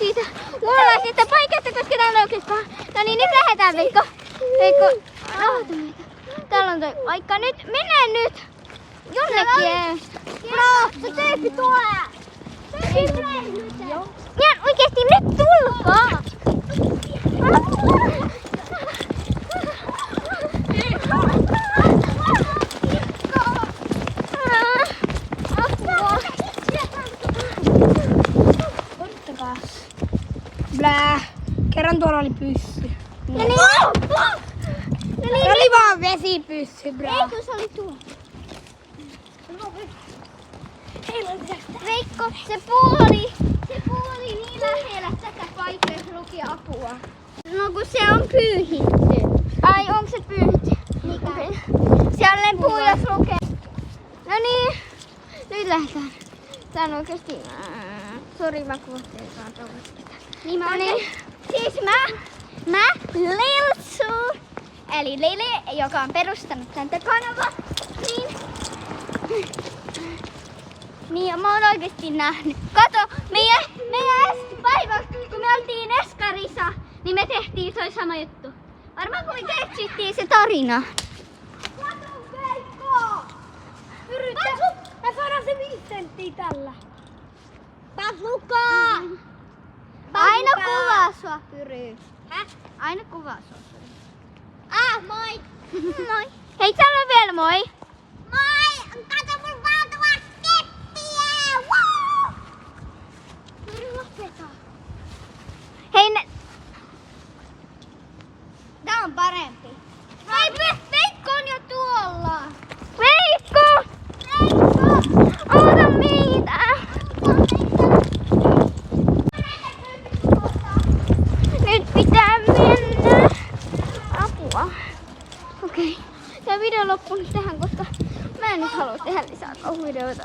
siitä muunlaisesta paikasta, koska täällä on oikeastaan. No niin, nyt lähdetään Veikko. Veikko, rauhoita meitä. Täällä on toi paikka. Nyt, mennään nyt. Jonnekin. Bro, se tyyppi tulee. Tyyppi nyt. Ihan oikeesti nyt tulkaa. Blää. Kerran tuolla oli pyssy. No niin. Se oli vaan vesipyssy, bro. Ei kun se oli tuo. Veikko, se puu oli niin lähellä tätä paikkaa, jos luki apua. No kun se on pyyhitty. Ai, onko se pyyhitty? Mikä? Siellä puu, jos lukee. No niin, nyt lähdetään. Tää on oikeesti... Sori, mä kuvattelin tätä. Niin No niin, siis mä Lilsu, eli Lili, joka on perustanut tän kanavan, niin mä oon oikeesti nähnyt. Kato, meidän päivä, kun me oltiin Eskarissa, niin me tehtiin toi sama juttu. Varmaan kun me keksittiin se tarina. Kato, Veikko! Mä saadaan se 5 senttiä tällä. Paslukaa! Aina kuvaa sua pyryy. Häh? Aina kuvaa sua pyryy. Moi! Moi. Hei, sano vielä moi. Moi! Kato mun valtavaa keppiä! Woo! Pyry, lopeta. Hei, Tää on parempi. Hei, Veikko on jo tuolla. Veikko! Ota meitä! Nyt pitää mennä. Apua. Okei. Tää video loppuu nyt tähän, koska mä en nyt halua tehdä lisää kauhuvideoita.